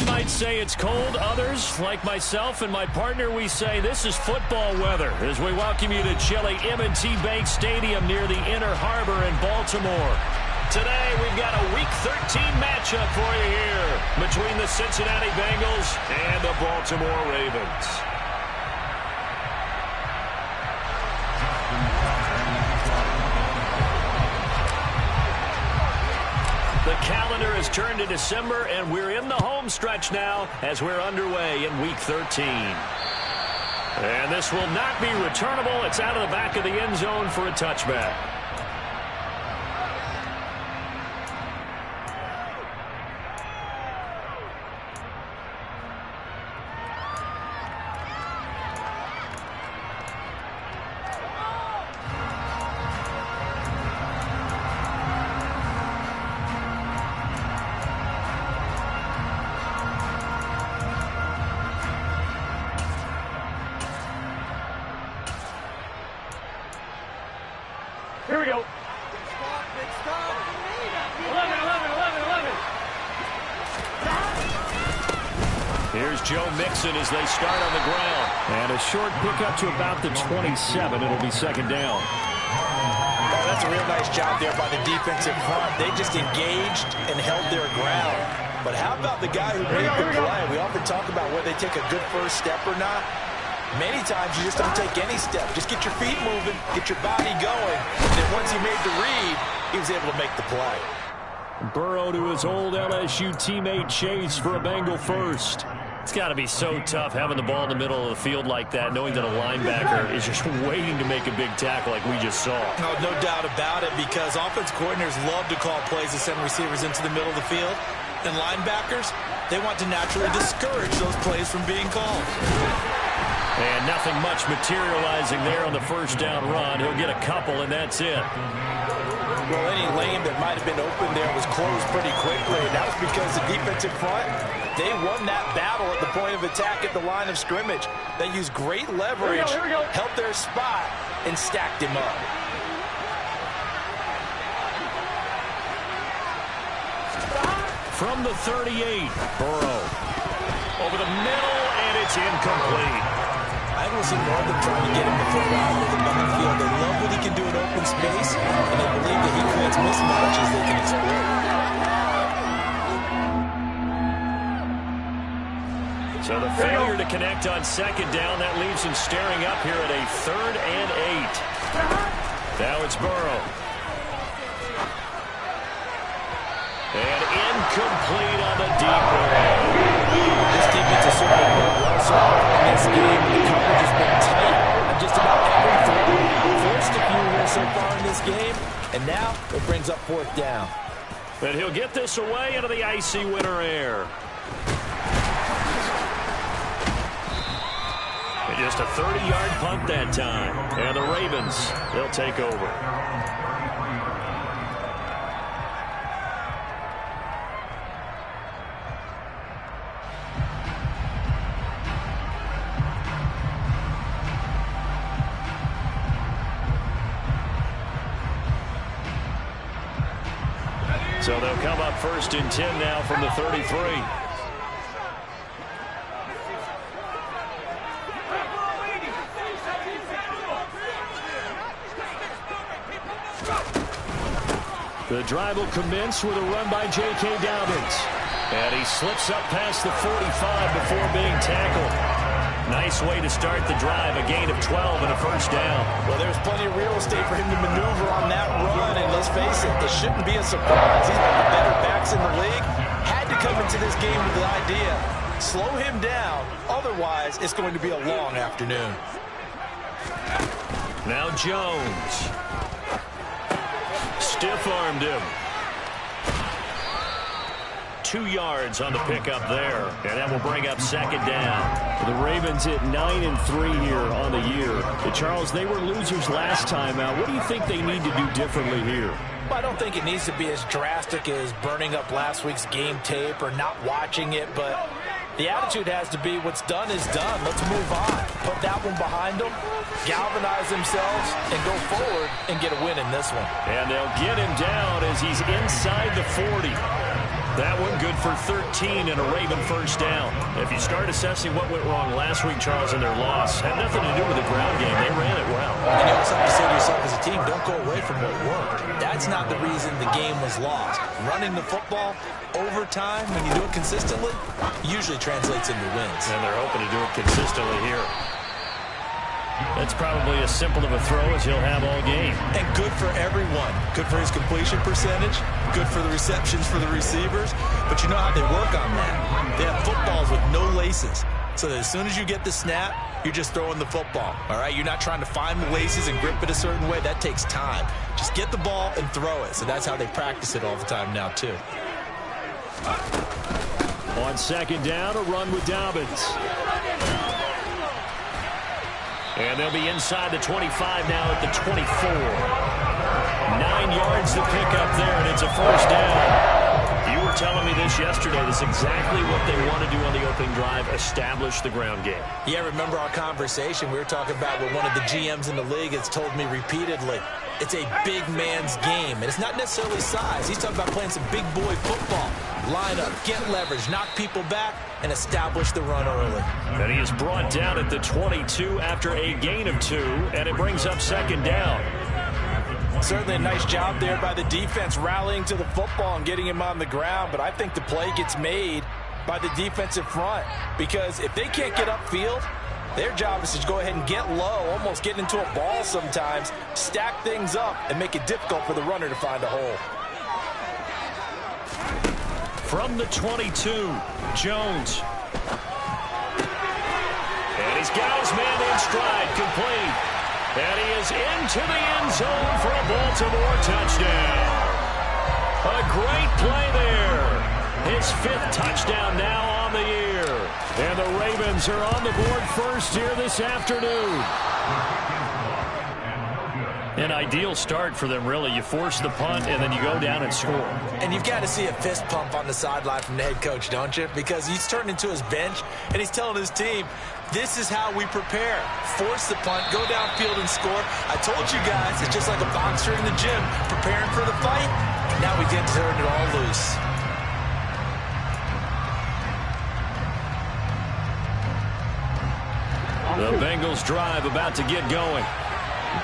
might say it's cold. Others, like myself and my partner, we say this is football weather as we welcome you to chilly M&T Bank Stadium near the Inner Harbor in Baltimore. Today, we've got a Week 13 matchup for you here between the Cincinnati Bengals and the Baltimore Ravens. The calendar has turned to December, and we're in the home stretch now as we're underway in Week 13. And this will not be returnable. It's out of the back of the end zone for a touchback. Here we go. 11. Here's Joe Mixon as they start on the ground. And a short pickup to about the 27. It'll be second down. Oh, that's a real nice job there by the defensive front. They just engaged and held their ground. But how about the guy who made the play? We often talk about whether they take a good first step or not. Many times you just don't take any step. Just get your feet moving, get your body going. And then once he made the read, he was able to make the play. Burrow to his old LSU teammate Chase for a Bengal first. It's got to be so tough having the ball in the middle of the field like that, knowing that a linebacker is just waiting to make a big tackle like we just saw. No doubt about it, because offense coordinators love to call plays to send receivers into the middle of the field. And linebackers, they want to naturally discourage those plays from being called. And nothing much materializing there on the first down run. He'll get a couple, and that's it. Well, any lane that might have been open there was closed pretty quickly, and that was because the defensive front, they won that battle at the point of attack at the line of scrimmage. They used great leverage, held their spot, and stacked him up. From the 38, Burrow. Over the middle, and it's incomplete. I will see more of them trying to get him to throw out of the backfield. They love what he can do in open space, and they believe that he creates mismatches they can exploit. So the failure to connect on second down, that leaves him staring up here at a 3rd and 8. Now it's Burrow. And incomplete on the deep ball. This defense is certainly worked well so far in this game. The coverage has been tight on just about every throw. Forced a few here so far in this game, and now it brings up 4th down. And he'll get this away into the icy winter air. And just a 30-yard punt that time. And the Ravens, they'll take over. So they'll come up 1st and 10 now from the 33. The drive will commence with a run by J.K. Dobbins. And he slips up past the 45 before being tackled. Nice way to start the drive, a gain of 12 and a 1st down. Well, there's plenty of real estate for him to maneuver on that run, and let's face it, it shouldn't be a surprise. He's one of the better backs in the league. Had to come into this game with the idea, slow him down, otherwise it's going to be a long afternoon. Now Jones. Stiff-armed him. 2 yards on the pickup there, and that will bring up 2nd down. The Ravens hit 9-3 here on the year. Charles, they were losers last time out. What do you think they need to do differently here? Well, I don't think it needs to be as drastic as burning up last week's game tape or not watching it, but the attitude has to be what's done is done. Let's move on. Put that one behind them, galvanize themselves, and go forward and get a win in this one. And they'll get him down as he's inside the 40. That one good for 13 and a Raven first down. If you start assessing what went wrong last week, Charles, in their loss, had nothing to do with the ground game. They ran it well. And you also have to say to yourself as a team, don't go away from what worked. That's not the reason the game was lost. Running the football over time, when you do it consistently, usually translates into wins. And they're hoping to do it consistently here. That's probably as simple of a throw as he'll have all game. And good for everyone. Good for his completion percentage. Good for the receptions for the receivers. But you know how they work on that. They have footballs with no laces. So that as soon as you get the snap, you're just throwing the football. All right? You're not trying to find the laces and grip it a certain way. That takes time. Just get the ball and throw it. So that's how they practice it all the time now, too. On second down, a run with Dobbins. And they'll be inside the 25 now at the 24. 9 yards to pick up there, and it's a first down. You were telling me this yesterday. That's exactly what they want to do on the opening drive, establish the ground game. Yeah, remember our conversation? We were talking about what one of the GMs in the league has told me repeatedly. It's a big man's game, and it's not necessarily size. He's talking about playing some big boy football. Line up, get leverage, knock people back, and establish the run early. And he is brought down at the 22 after a gain of 2, and it brings up second down. Certainly a nice job there by the defense rallying to the football and getting him on the ground, but I think the play gets made by the defensive front because if they can't get upfield, their job is to go ahead and get low, almost get into a ball sometimes, stack things up, and make it difficult for the runner to find a hole. From the 22, Jones. And he's got his man in stride, complete. And he is into the end zone for a Baltimore touchdown. A great play there. His 5th touchdown now on the year. And the Ravens are on the board first here this afternoon. An ideal start for them, really. You force the punt, and then you go down and score. And you've got to see a fist pump on the sideline from the head coach, don't you? Because he's turned into his bench, and he's telling his team, this is how we prepare. Force the punt, go downfield and score. I told you guys, it's just like a boxer in the gym preparing for the fight. Now we get to turn it all loose. The Bengals drive about to get going.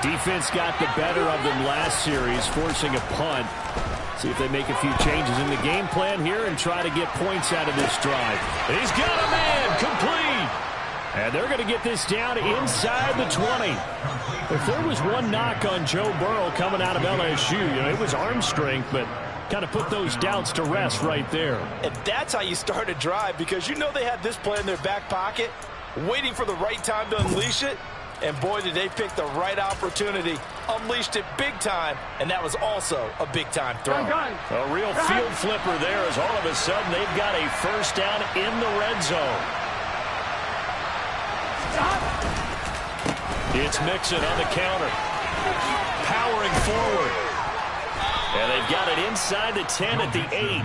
Defense got the better of them last series, forcing a punt. See if they make a few changes in the game plan here and try to get points out of this drive. He's got a man, complete. And they're going to get this down inside the 20. If there was one knock on Joe Burrow coming out of LSU, it was arm strength, but kind of put those doubts to rest right there. And that's how you start a drive because you know they had this play in their back pocket, waiting for the right time to unleash it. And boy, did they pick the right opportunity. Unleashed it big time, and that was also a big-time throw. A real field flipper there as all of a sudden they've got a first down in the red zone. It's Mixon on the counter. Powering forward. And they've got it inside the 10 at the 8.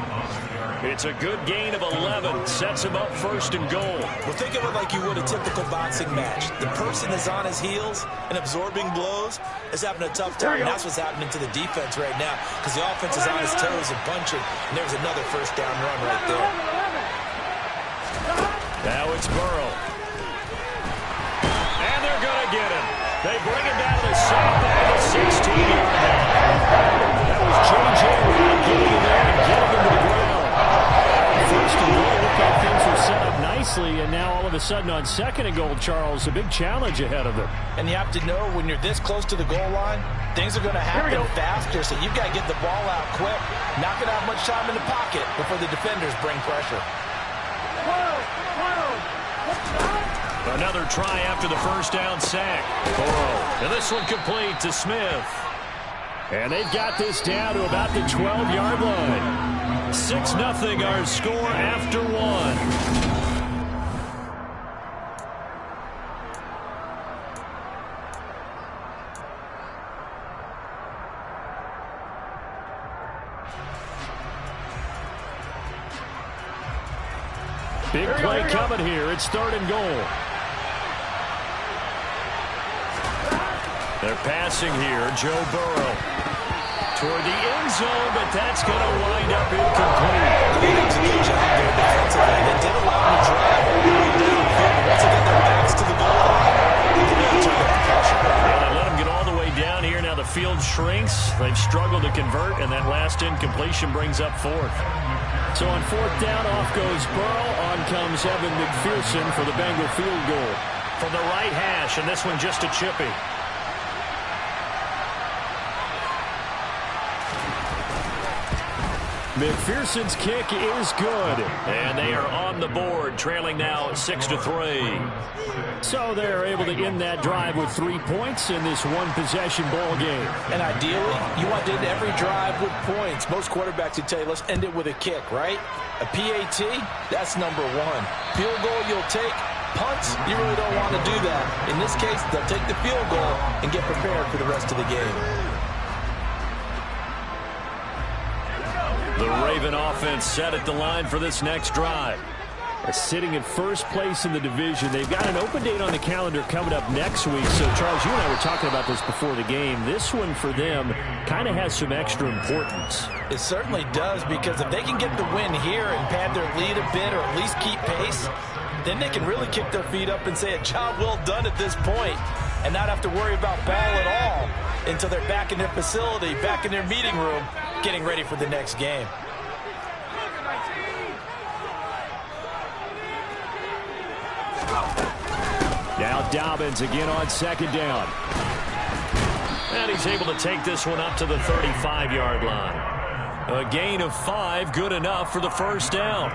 It's a good gain of 11. Sets him up first and goal. Well, think of it like you would a typical boxing match. The person is on his heels and absorbing blows is having a tough time. And that's what's happening to the defense right now because the offense is on his toes and punching. And there's another first down run right there. Now it's Burrow. And they're going to get him. They bring him down to the same back at 16-yard line. That was J.J. Watt getting in there and getting him to the ground. First and goal, looked like things were set up nicely, and now all of a sudden on second and goal, Charles, a big challenge ahead of them. And you have to know when you're this close to the goal line, things are going to happen faster, so you've got to get the ball out quick. Not going to have much time in the pocket before the defenders bring pressure. Another try after the first down sack. Burrow, and this one complete to Smith. And they've got this down to about the 12-yard line. 6-0 our score after 1. Big play coming here. It's 3rd and goal. They're passing here. Joe Burrow. toward the end zone, but that's going to wind up incomplete. They did a good job there defensively. They did allow them to drive all the way downfield, but once they got their backs to the goal line, they really turned up the pressure. Yeah, they let them get all the way down here. Now the field shrinks. They've struggled to convert, and that last incompletion brings up fourth. So on fourth down, off goes Burrow. On comes Evan McPherson for the Bengal field goal. From the right hash, and this one just a chippy. McPherson's kick is good, and they are on the board, trailing now 6-3. So they're able to end that drive with 3 points in this one-possession ball game. And ideally, you want to end every drive with points. Most quarterbacks would tell you, let's end it with a kick, right? A PAT, that's number one. Field goal you'll take. Punts, you really don't want to do that. In this case, they'll take the field goal and get prepared for the rest of the game. The Raven offense set at the line for this next drive. Sitting in first place in the division. They've got an open date on the calendar coming up next week. So, Charles, you and I were talking about this before the game. This one for them kind of has some extra importance. It certainly does, because if they can get the win here and pad their lead a bit or at least keep pace, then they can really kick their feet up and say a job well done at this point and not have to worry about ball at all until they're back in their facility, back in their meeting room, getting ready for the next game. Now Dobbins again on second down. And he's able to take this one up to the 35-yard line. A gain of 5, good enough for the first down.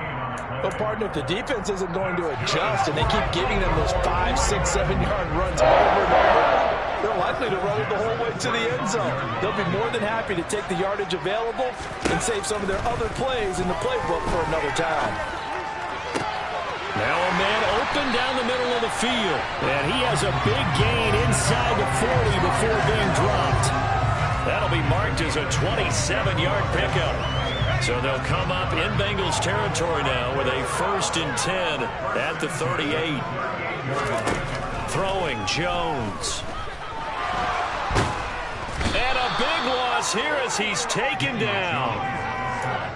Well, partner, if the defense isn't going to adjust and they keep giving them those 5, 6, 7-yard runs over and over, they're likely to run it the whole way to the end zone. They'll be more than happy to take the yardage available and save some of their other plays in the playbook for another time. Now a man open down the middle of the field. And he has a big gain inside the 40 before being dropped. That'll be marked as a 27-yard pickup. So they'll come up in Bengals territory now with a 1st and 10 at the 38. Throwing Jones. And a big loss here as he's taken down.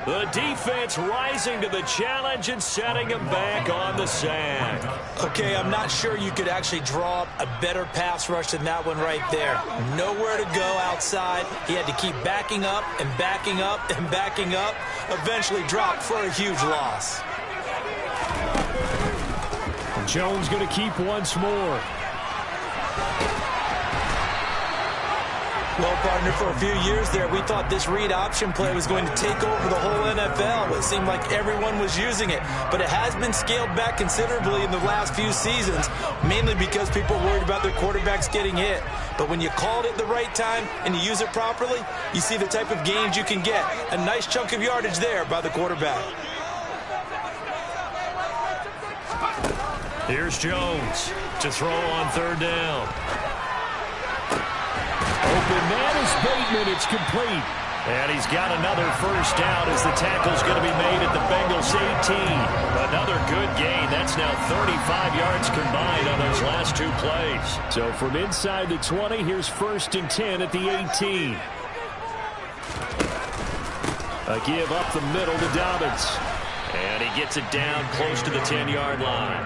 The defense rising to the challenge and setting him back on the sack. Okay, I'm not sure you could actually draw up a better pass rush than that one right there. Nowhere to go outside. He had to keep backing up and backing up and backing up. Eventually dropped for a huge loss. Jones going to keep once more. Well, partner, for a few years there, we thought this read option play was going to take over the whole NFL. It seemed like everyone was using it. But it has been scaled back considerably in the last few seasons, mainly because people are worried about their quarterbacks getting hit. But when you call it at the right time and you use it properly, you see the type of gains you can get. A nice chunk of yardage there by the quarterback. Here's Jones to throw on third down. Open man is Bateman. It's complete. And he's got another first down as the tackle's going to be made at the Bengals 18. Another good gain. That's now 35 yards combined on those last 2 plays. So from inside the 20, here's 1st and 10 at the 18. A give up the middle to Dobbins. And he gets it down close to the 10-yard line.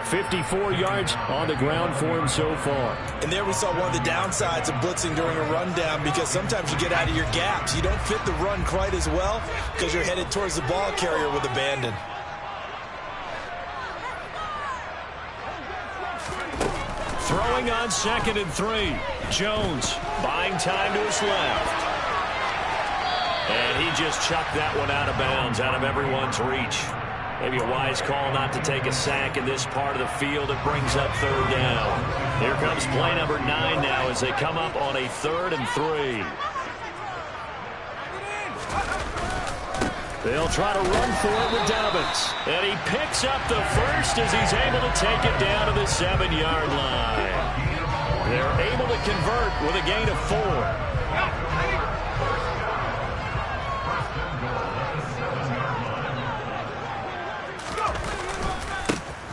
54 yards on the ground for him so far. And there we saw one of the downsides of blitzing during a rundown, because sometimes you get out of your gaps. You don't fit the run quite as well because you're headed towards the ball carrier with abandon. Throwing on 2nd and 3. Jones buying time to his left. And he just chucked that one out of bounds, out of everyone's reach. Maybe a wise call not to take a sack in this part of the field. It brings up third down. Here comes play number 9 now as they come up on a 3rd and 3. They'll try to run for it with Dobbins. And he picks up the first as he's able to take it down to the 7-yard line. They're able to convert with a gain of 4.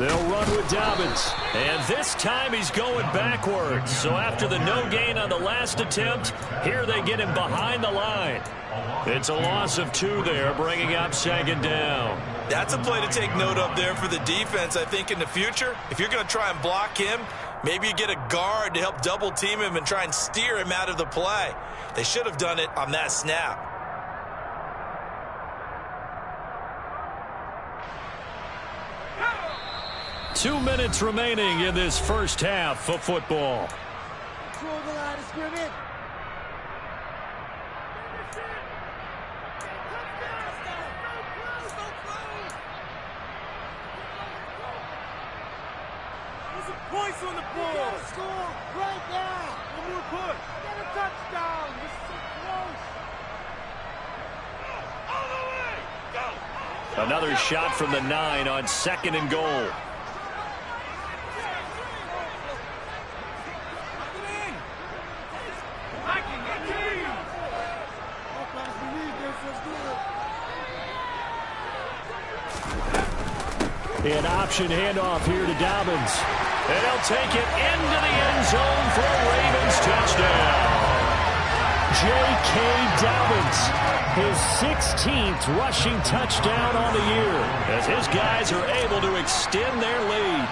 They'll run with Dobbins. And this time he's going backwards. So after the no gain on the last attempt, here they get him behind the line. It's a loss of 2 there, bringing up 2nd down. That's a play to take note of there for the defense. I think in the future, if you're going to try and block him, maybe you get a guard to help double team him and try and steer him out of the play. They should have done it on that snap. Two minutes remaining in this first half of football. Control the line of scrimmage. There's some points on the board. You gotta score right now. One more push. Get a touchdown. This is so close. All the way. Go. Another shot from the 9 on 2nd and goal. An option handoff here to Dobbins. And he'll take it into the end zone for a Ravens touchdown. J.K. Dobbins, his 16th rushing touchdown on the year, as his guys are able to extend their lead.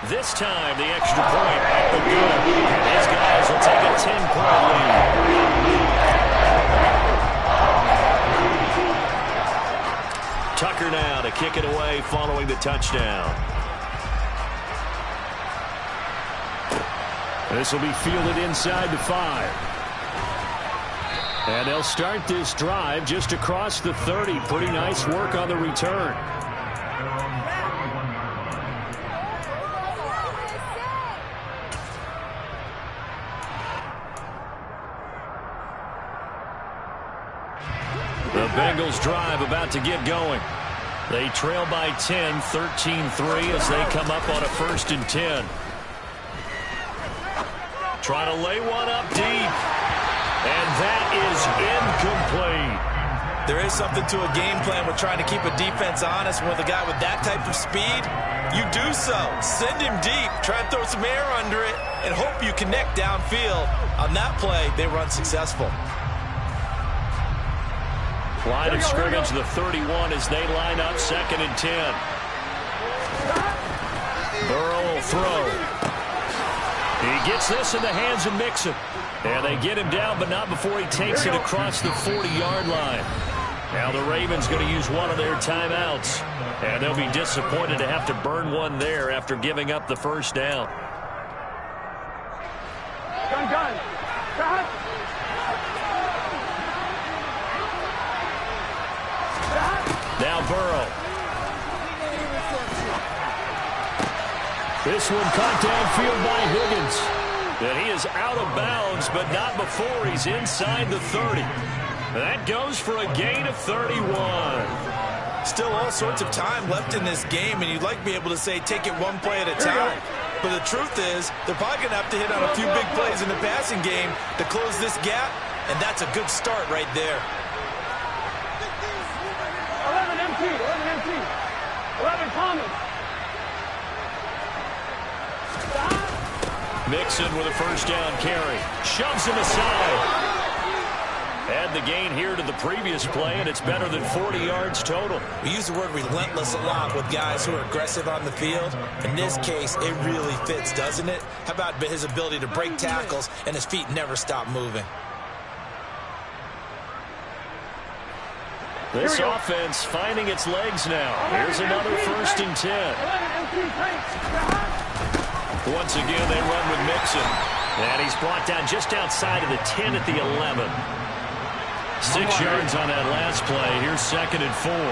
This time, the extra point up and good. And his guys will take a 10-point lead. Tucker now to kick it away following the touchdown. This will be fielded inside the 5. And they'll start this drive just across the 30. Pretty nice work on the return. The Bengals drive about to get going. They trail by 10, 13-3 as they come up on a 1st and 10. Trying to lay one up deep. And that is incomplete. There is something to a game plan with trying to keep a defense honest. With a guy with that type of speed, you do so. Send him deep. Try and throw some air under it and hope you connect downfield. On that play, they were unsuccessful. Line of scrimmage, the 31 as they line up 2nd and 10. Burrow will throw. He gets this in the hands of Mixon. And they get him down, but not before he takes it across the 40-yard line. Now the Ravens going to use one of their timeouts. And they'll be disappointed to have to burn one there after giving up the 1st down. Gun. Now Burrow. This one caught downfield by Higgins. And he is out of bounds, but not before he's inside the 30. That goes for a gain of 31. Still all sorts of time left in this game, and you'd like to be able to say take it one play at a time. But the truth is, they're probably going to have to hit on a few big plays in the passing game to close this gap, and that's a good start right there. 11 empty. 11 Thomas. Mixon with a 1st down carry. Shoves him aside. Add the gain here to the previous play, and it's better than 40 yards total. We use the word relentless a lot with guys who are aggressive on the field. In this case, it really fits, doesn't it? How about his ability to break tackles and his feet never stop moving? This offense finding its legs now. Here's another 1st and 10. Once again, they run with Mixon. And he's brought down just outside of the 10 at the 11. 6 yards on that last play. Here's 2nd and 4. 11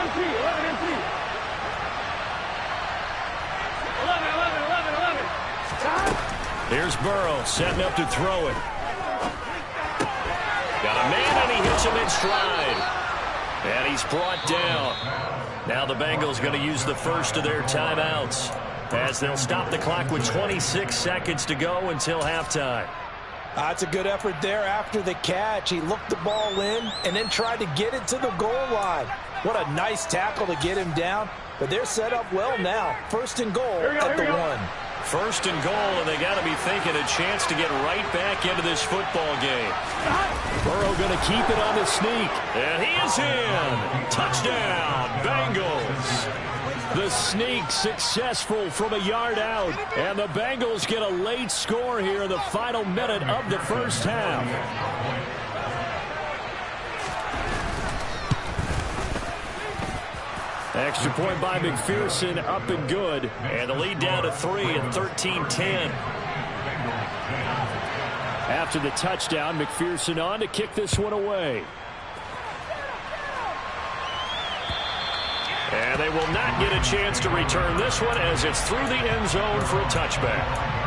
empty. Here's Burrow setting up to throw it. Got a man, and he hits him in stride. And he's brought down. Now the Bengals going to use the 1st of their timeouts. as they'll stop the clock with 26 seconds to go until halftime. That's a good effort there after the catch. He looked the ball in and then tried to get it to the goal line. What a nice tackle to get him down. But they're set up well now. First and goal at the 1. First and goal, and they got to be thinking a chance to get right back into this football game. Burrow going to keep it on the sneak. And he is in. Touchdown, Bengals. The sneak successful from a yard out. And the Bengals get a late score here in the final minute of the first half. Extra point by McPherson, up and good. And the lead down to 3 at 13-10. After the touchdown, McPherson on to kick this one away. And they will not get a chance to return this one as it's through the end zone for a touchback.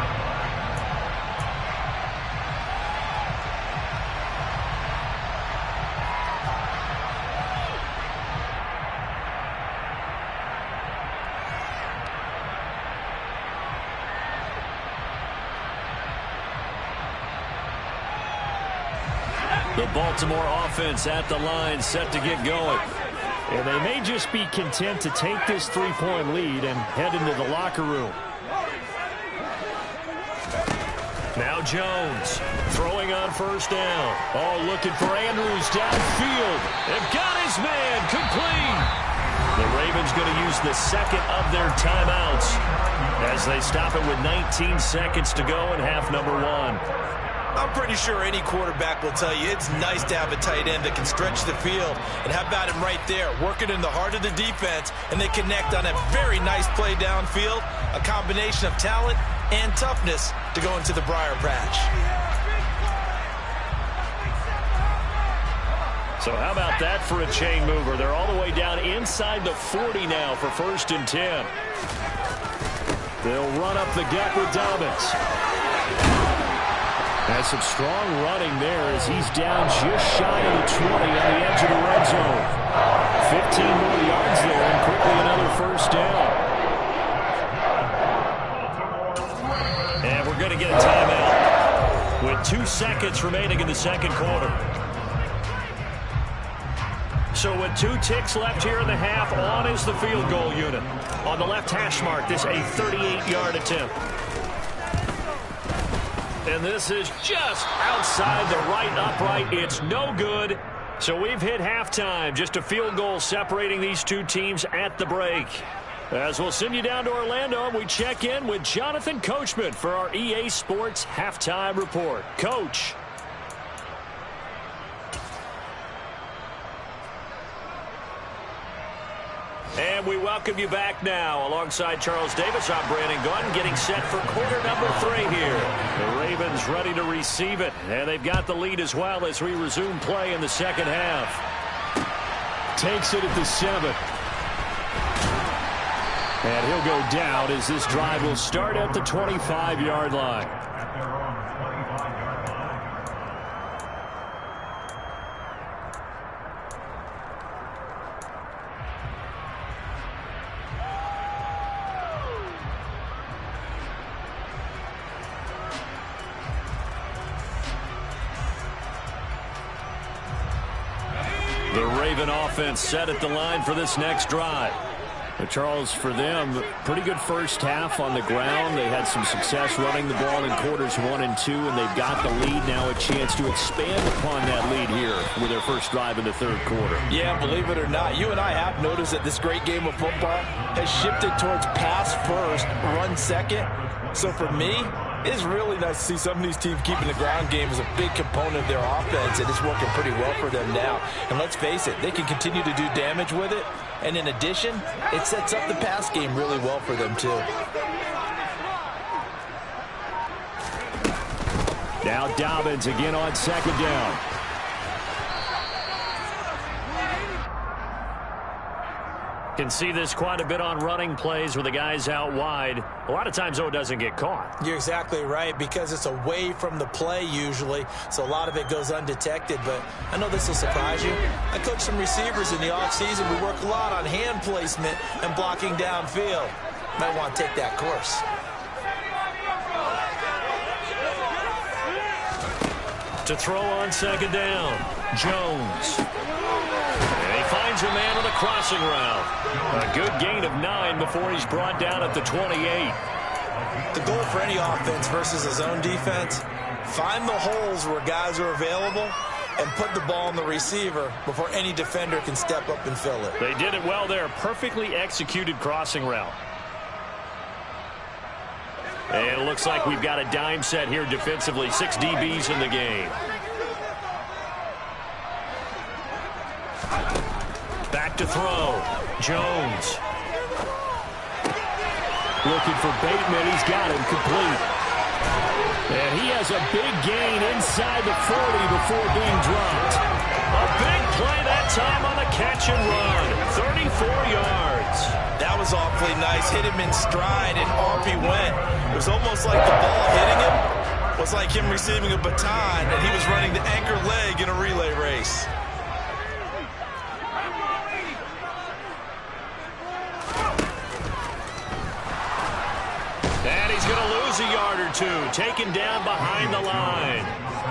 The Baltimore offense at the line, set to get going. And they may just be content to take this 3-point lead and head into the locker room. Now Jones throwing on first down. Oh, looking for Andrews downfield. They've got his man complete. The Ravens going to use the second of their timeouts as they stop it with 19 seconds to go in half number 1. I'm pretty sure any quarterback will tell you it's nice to have a tight end that can stretch the field. And how about him right there, working in the heart of the defense, and they connect on a very nice play downfield, a combination of talent and toughness to go into the briar patch. So how about that for a chain mover? They're all the way down inside the 40 now for 1st and 10. They'll run up the gut with Dobbins. Has some strong running there as he's down just shy of the 20 on the edge of the red zone. 15 more yards there and quickly another first down. And we're going to get a timeout with 2 seconds remaining in the second quarter. So with 2 ticks left here in the half, on is the field goal unit. On the left hash mark, this a 38-yard attempt. And this is just outside the right upright. It's no good. So we've hit halftime. Just a field goal separating these two teams at the break. As we'll send you down to Orlando, we check in with Jonathan Coachman for our EA Sports Halftime Report. Coach. And we welcome you back now. Alongside Charles Davis, I'm Brandon Gunn, getting set for quarter number 3 here. The Ravens ready to receive it, and they've got the lead as well as we resume play in the second half. Takes it at the 7. And he'll go down as this drive will start at the 25-yard line. The Raven offense set at the line for this next drive. But Charles, for them, pretty good first half on the ground. They had some success running the ball in quarters 1 and 2, and they've got the lead now, a chance to expand upon that lead here with their first drive in the third quarter. Yeah, believe it or not, you and I have noticed that this great game of football has shifted towards pass first, run second. So for me, it's really nice to see some of these teams keeping the ground game as a big component of their offense, and it's working pretty well for them now. And let's face it, they can continue to do damage with it. And in addition, it sets up the pass game really well for them, too. Now Dobbins again on second down. Can see this quite a bit on running plays with the guys out wide. A lot of times, though, it doesn't get caught. You're exactly right, because it's away from the play usually, so a lot of it goes undetected. But I know this will surprise you. I coach some receivers in the offseason. We work a lot on hand placement and blocking downfield. might want to take that course. To throw on second down, Jones. And he finds a man on the crossing route. A good gain of 9 before he's brought down at the 28. The goal for any offense versus his own defense, find the holes where guys are available and put the ball on the receiver before any defender can step up and fill it. They did it well there. Perfectly executed crossing route. And it looks like we've got a dime set here defensively. 6 DBs in the game. Back to throw. Jones. Looking for Bateman. He's got him complete. And he has a big gain inside the 40 before being dropped. A big play that time on the catch and run. 34 yards. That was awfully nice. Hit him in stride, and off he went. It was almost like the ball hitting him was like him receiving a baton, and he was running the anchor leg in a relay race. And he's going to lose a yard or two. Taken down behind the line.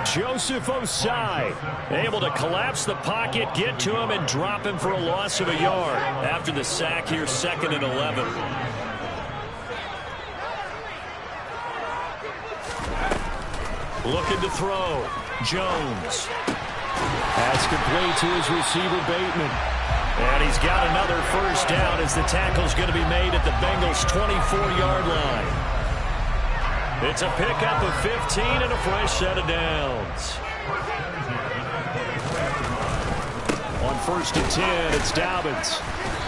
Joseph Osai able to collapse the pocket, get to him, and drop him for a loss of a yard. After the sack here, 2nd and 11. Looking to throw. Jones. Pass complete to his receiver, Bateman. And he's got another first down as the tackle's going to be made at the Bengals' 24-yard line. It's a pickup of 15 and a fresh set of downs. On 1st and 10, it's Dobbins.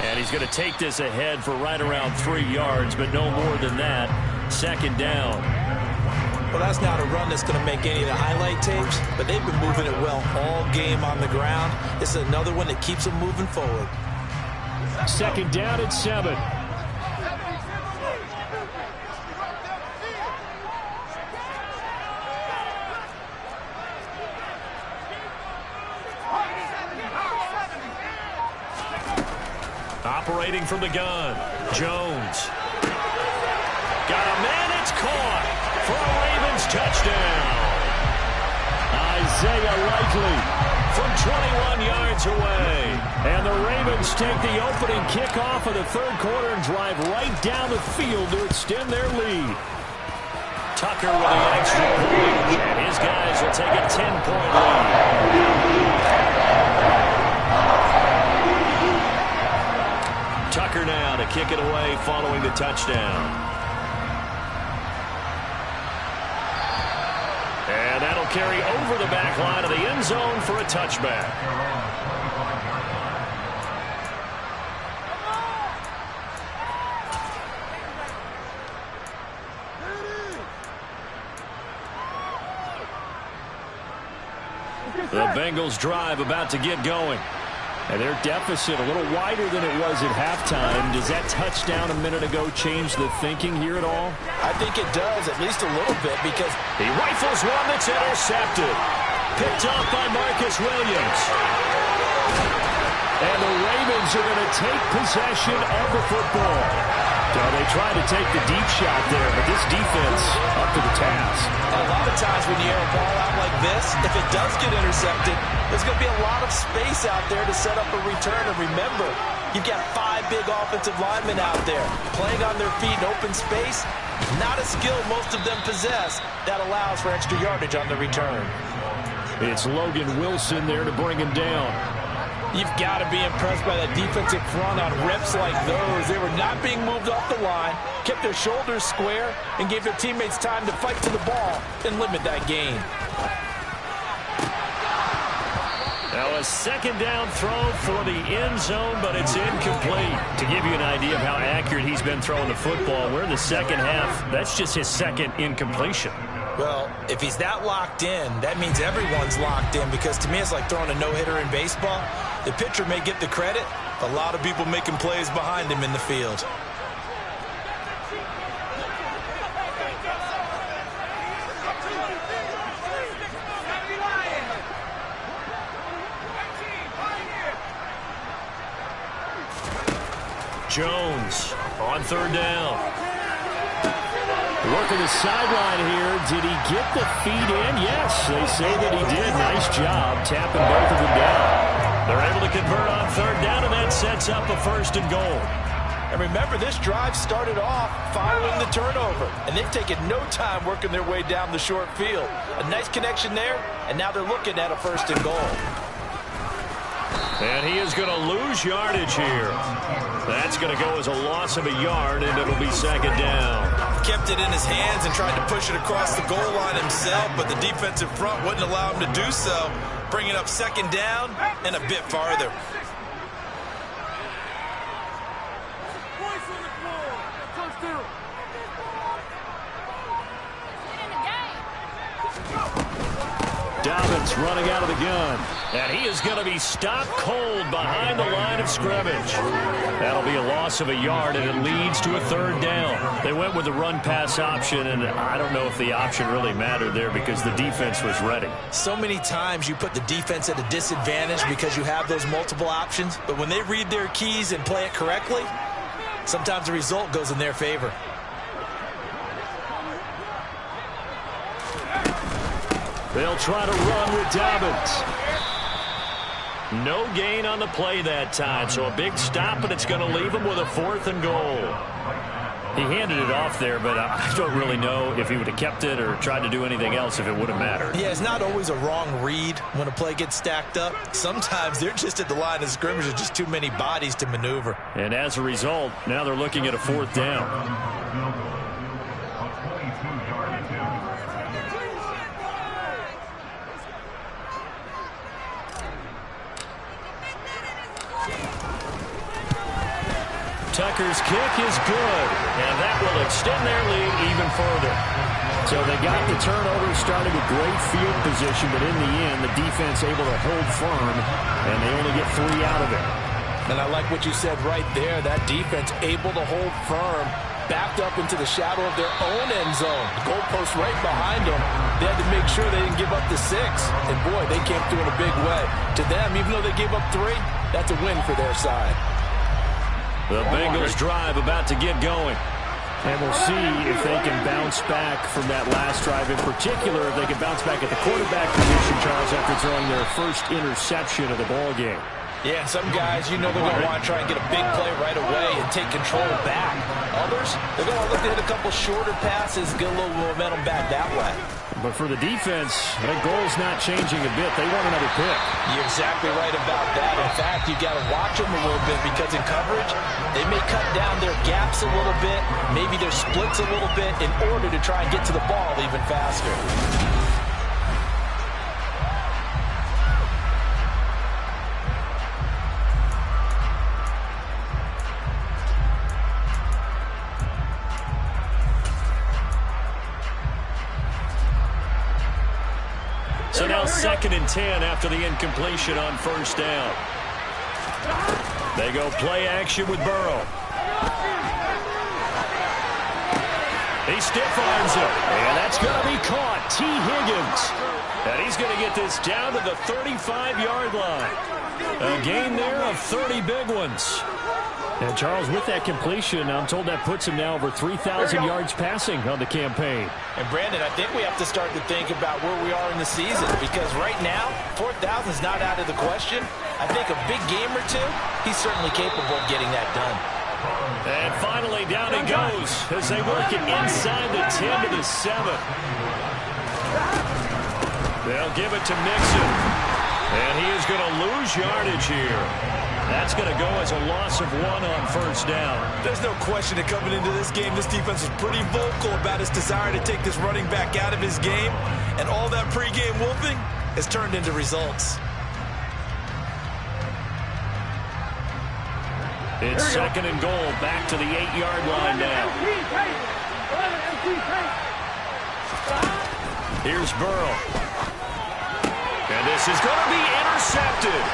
And he's going to take this ahead for right around 3 yards, but no more than that. 2nd down. Well, that's not a run that's going to make any of the highlight tapes, but they've been moving it well all game on the ground. This is another one that keeps them moving forward. 2nd down at 7. Operating from the gun, Jones. Got a man, it's caught for a Ravens touchdown. Isaiah Likely from 21 yards away. And the Ravens take the opening kickoff of the 3rd quarter and drive right down the field to extend their lead. Tucker with the extra point, and his guys will take a 10-point lead. Tucker now to kick it away following the touchdown. And that'll carry over the back line of the end zone for a touchback. The Bengals drive about to get going. And their deficit a little wider than it was at halftime. Does that touchdown a minute ago change the thinking here at all? I think it does, at least a little bit, because he rifles one that's intercepted. Picked off by Marcus Williams. And the Ravens are going to take possession of the football. Now they try to take the deep shot there, but this defense up to the task. And a lot of times when you air a ball out like this, if it does get intercepted, there's going to be a lot of space out there to set up a return. And remember, you've got 5 big offensive linemen out there playing on their feet in open space. Not a skill most of them possess that allows for extra yardage on the return. It's Logan Wilson there to bring him down. You've got to be impressed by that defensive front on reps like those. They were not being moved off the line, kept their shoulders square, and gave their teammates time to fight to the ball and limit that gain. Now a 2nd down throw for the end zone, but it's incomplete. To give you an idea of how accurate he's been throwing the football, we're in the 2nd half. That's just his 2nd incompletion. Well, if he's that locked in, that means everyone's locked in, because to me it's like throwing a no-hitter in baseball. The pitcher may get the credit, a lot of people making plays behind him in the field. Jones on third down. Working the sideline here. Did he get the feet in? Yes, they say that he did. Nice job tapping both of them down. They're able to convert on third down, and that sets up a first and goal. And remember, this drive started off following the turnover, and they've taken no time working their way down the short field. A nice connection there, and now they're looking at a first and goal. And he is going to lose yardage here. That's going to go as a loss of a yard, and it'll be second down. Kept it in his hands and tried to push it across the goal line himself, but the defensive front wouldn't allow him to do so, bringing up second down and a bit farther. Dobbins running out of the gun. And he is going to be stopped cold behind the line of scrimmage. That'll be a loss of a yard, and it leads to a third down. They went with the run-pass option, and I don't know if the option really mattered there because the defense was ready. So many times you put the defense at a disadvantage because you have those multiple options, but when they read their keys and play it correctly, sometimes the result goes in their favor. They'll try to run with Dobbins. No gain on the play that time, so a big stop, and it's going to leave him with a fourth and goal. He handed it off there, but I don't really know if he would have kept it or tried to do anything else if it would have mattered. Yeah, it's not always a wrong read when a play gets stacked up. Sometimes they're just at the line of scrimmage. There's just too many bodies to maneuver. And as a result, now they're looking at a fourth down. Tucker's kick is good, and that will extend their lead even further. So they got the turnover, starting with great field position, but in the end, the defense able to hold firm, and they only get 3 out of it. And I like what you said right there. That defense able to hold firm, backed up into the shadow of their own end zone. The goalpost right behind them. They had to make sure they didn't give up the 6. And, boy, they came through in a big way. To them, even though they gave up 3, that's a win for their side. The Bengals drive about to get going. And we'll see if they can bounce back from that last drive. In particular, if they can bounce back at the quarterback position, Charles, after throwing their first interception of the ball game. Yeah, and some guys, you know they're going to want to try and get a big play right away and take control back. Others, they're going to look to hit a couple shorter passes, get a little momentum back that way. But for the defense, that goal's not changing a bit. They want another pick. You're exactly right about that. In fact, you've got to watch them a little bit because in coverage, they may cut down their gaps a little bit, maybe their splits a little bit in order to try and get to the ball even faster. So now 2nd and 10 after the incompletion on first down. They go play action with Burrow. He stiff arms him, and that's going to be caught. T. Higgins. And he's going to get this down to the 35-yard line. A gain there of 30 big ones. And, Charles, with that completion, I'm told that puts him now over 3,000 yards passing on the campaign. And, Brandon, I think we have to start to think about where we are in the season because right now, 4,000 is not out of the question. I think a big game or two, he's certainly capable of getting that done. And finally, down he goes as they work it inside the 10 to the 7. They'll give it to Mixon. And he is going to lose yardage here. That's going to go as a loss of 1 on first down. There's no question that coming into this game, this defense is pretty vocal about his desire to take this running back out of his game. And all that pregame wolfing has turned into results. It's 2nd and goal, back to the 8-yard line now. Here's Burrow. And this is going to be intercepted.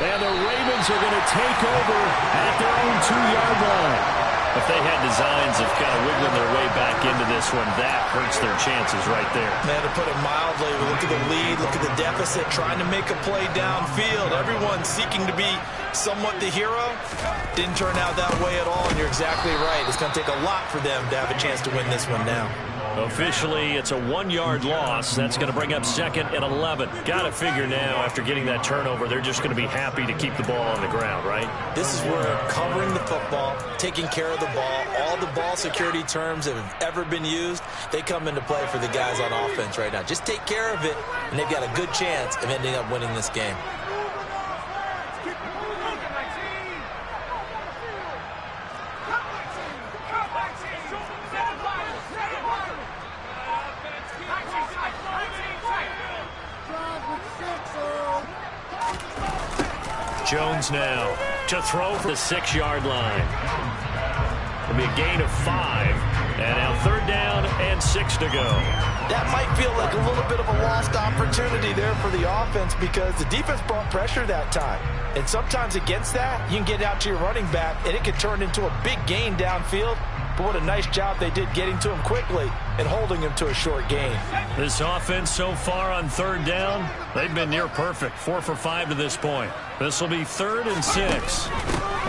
And the Ravens are going to take over at their own 2-yard line. If they had designs of kind of wiggling their way back into this one, that hurts their chances right there. Man, to put it mildly, look at the lead, look at the deficit, trying to make a play downfield. Everyone seeking to be somewhat the hero. Didn't turn out that way at all, and you're exactly right. It's going to take a lot for them to have a chance to win this one now. Officially, it's a 1-yard loss. That's going to bring up 2nd and 11. Got to figure now, after getting that turnover, they're just going to be happy to keep the ball on the ground, right? This is where covering the football, taking care of the ball, all the ball security terms that have ever been used, they come into play for the guys on offense right now. Just take care of it, and they've got a good chance of ending up winning this game. Jones now to throw for the 6-yard line. It'll be a gain of 5. And now 3rd down and 6 to go. That might feel like a little bit of a lost opportunity there for the offense because the defense brought pressure that time. And sometimes against that, you can get out to your running back, and it can turn into a big gain downfield. But what a nice job they did getting to him quickly and holding him to a short gain. This offense so far on 3rd down, they've been near perfect. 4 for 5 to this point. This will be 3rd and 6.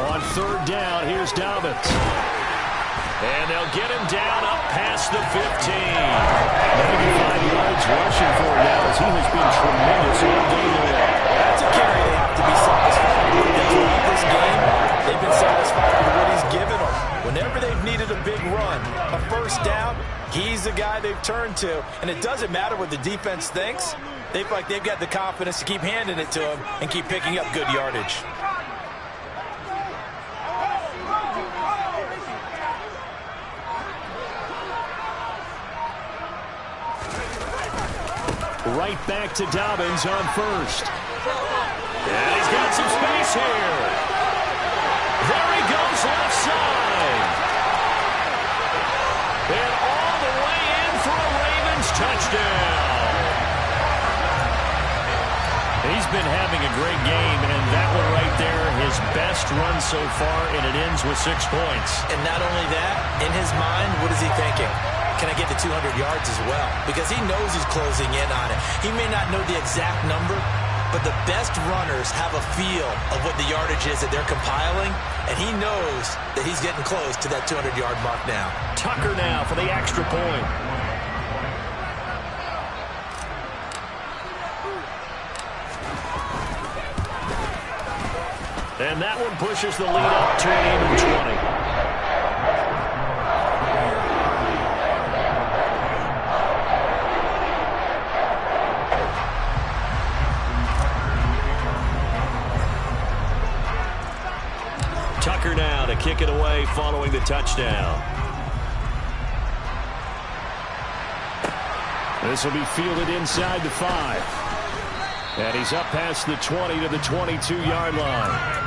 On 3rd down, here's Dobbins. And they'll get him down up past the 15. 95 yards rushing for him now as he has been tremendous all game long. That's a carry they have to be satisfied with. Throughout this game, they've been satisfied with what he's given them. Whenever they've needed a big run, a 1st down, he's the guy they've turned to. And it doesn't matter what the defense thinks. They feel like they've got the confidence to keep handing it to him and keep picking up good yardage. Right back to Dobbins on 1st. And he's got some space here. There he goes left side. And all the way in for a Ravens touchdown. He's been having a great game, and that one right there, his best run so far, and it ends with 6 points. And not only that, in his mind, what is he thinking? Can I get to 200 yards as well? Because he knows he's closing in on it. He may not know the exact number, but the best runners have a feel of what the yardage is that they're compiling, and he knows that he's getting close to that 200-yard mark now. Tucker now for the extra point. And that one pushes the lead up to an even 20. Tucker now to kick it away following the touchdown. This will be fielded inside the 5. And he's up past the 20 to the 22-yard line.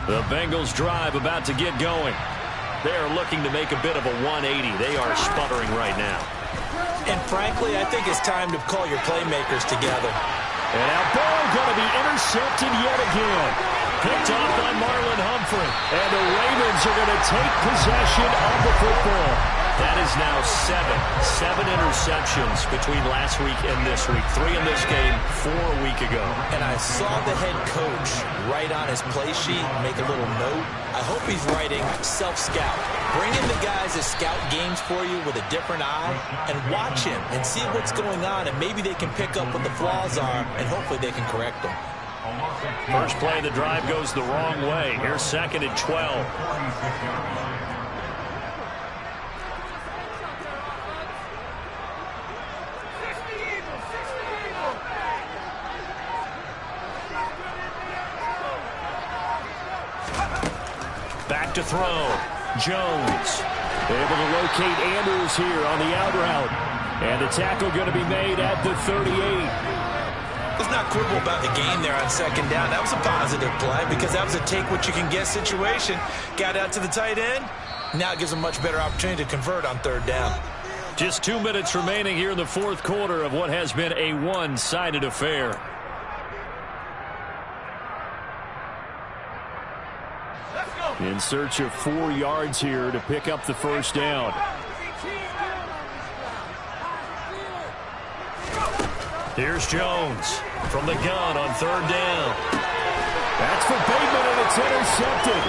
The Bengals drive about to get going. They are looking to make a bit of a 180. They are sputtering right now. And frankly, I think it's time to call your playmakers together. And now ball going to be intercepted yet again. Picked off by Marlon Humphrey. And the Ravens are going to take possession of the football. That is now 7 interceptions between last week and this week. 3 in this game, 4 a week ago. And I saw the head coach write on his play sheet, make a little note. I hope he's writing self-scout. Bring in the guys that scout games for you with a different eye and watch him and see what's going on, and maybe they can pick up what the flaws are, and hopefully they can correct them. First play of the drive goes the wrong way. Here's 2nd and 12. Back to throw. Jones able to locate Andrews here on the out route. And the tackle going to be made at the 38. Let's not quibble about the gain there on 2nd down. That was a positive play because that was a take-what-you-can-get situation. Got out to the tight end, Now it gives them much better opportunity to convert on third down. Just 2 minutes remaining here in the fourth quarter of what has been a one-sided affair. In search of 4 yards here to pick up the first down. Here's Jones from the gun on third down. That's for Bateman, and it's intercepted.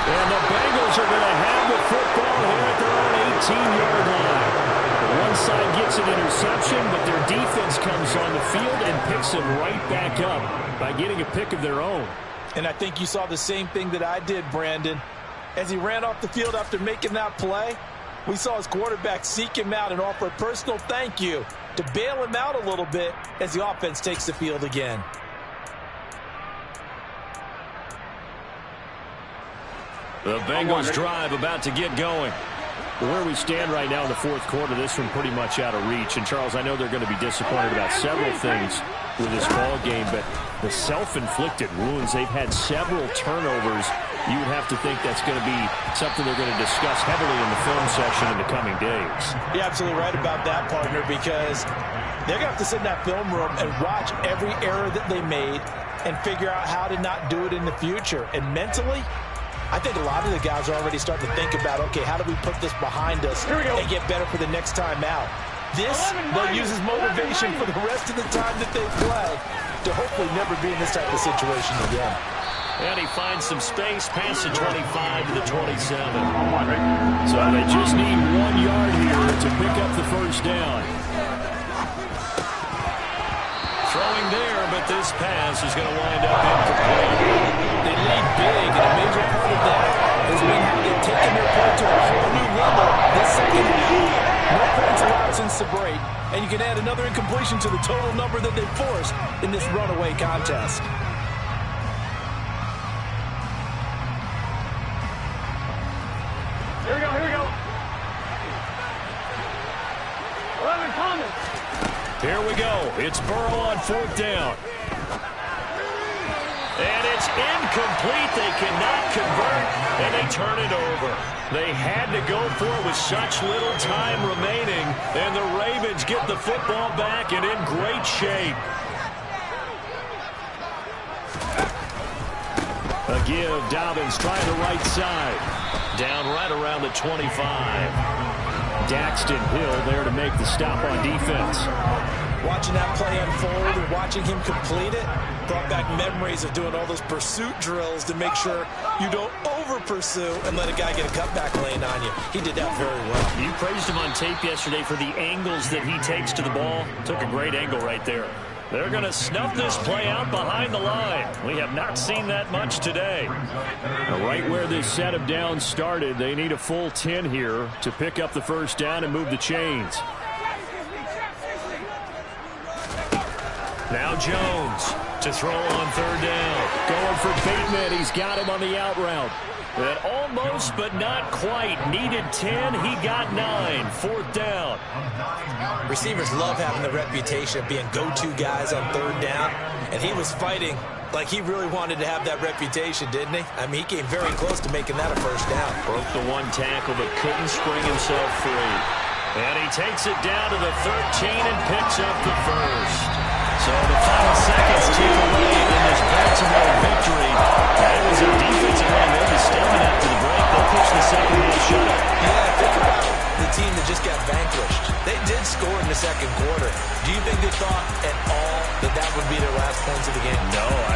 And the Bengals are going to have the football here at their own 18-yard line. One side gets an interception, but their defense comes on the field and picks them right back up by getting a pick of their own. And I think you saw the same thing that I did, Brandon. As he ran off the field after making that play, we saw his quarterback seek him out and offer a personal thank you to bail him out a little bit as the offense takes the field again. The Bengals drive about to get going. Where we stand right now in the fourth quarter, this one pretty much out of reach. And, Charles, I know they're going to be disappointed about several things with this ball game, but the self-inflicted wounds, they've had several turnovers. You would have to think that's going to be something they're going to discuss heavily in the film session in the coming days. You're absolutely right about that, partner, because they're going to have to sit in that film room and watch every error that they made and figure out how to not do it in the future. And mentally, I think a lot of the guys are already starting to think about, okay, how do we put this behind us and get better for the next time out? This, they'll use as motivation for the rest of the time that they play to hopefully never be in this type of situation again. And he finds some space past the 25 to the 27. So they just need 1 yard here to pick up the first down. Throwing there, but this pass is going to wind up incomplete. They lead big, and a major part of that has been how they've taken their play to a whole new level this second half. No points allowed since the break, and you can add another incompletion to the total number that they forced in this runaway contest. Here we go, here we go. 11 coming. Here we go. It's Burrow on fourth down. And it's incomplete. They cannot convert, and they turn it over. They had to go for it with such little time remaining, and the Ravens get the football back and in great shape. A give. Dobbins trying the right side. Down right around the 25. Daxton Hill there to make the stop on defense. Watching that play unfold and watching him complete it brought back memories of doing all those pursuit drills to make sure you don't over-pursue and let a guy get a cutback lane on you. He did that very well. You praised him on tape yesterday for the angles that he takes to the ball. Took a great angle right there. They're going to snuff this play out behind the line. We have not seen that much today. Now, right where this set of downs started, they need a full 10 here to pick up the first down and move the chains. Now Jones to throw on third down. Going for Bateman. He's got him on the out route. And almost, but not quite. Needed 10. He got 9. Fourth down. Receivers love having the reputation of being go-to guys on third down. And he was fighting like he really wanted to have that reputation, didn't he? I mean, he came very close to making that a first down. Broke the one tackle, but couldn't spring himself free. And he takes it down to the 13 and picks up the first. So the final seconds tick away in this Baltimore victory. It was a defensive line there to step it after the break. They'll push the second half shut. Yeah, think about the team that just got vanquished. They did score in the second quarter. Do you think they thought at all that that would be their last points of the game? No, I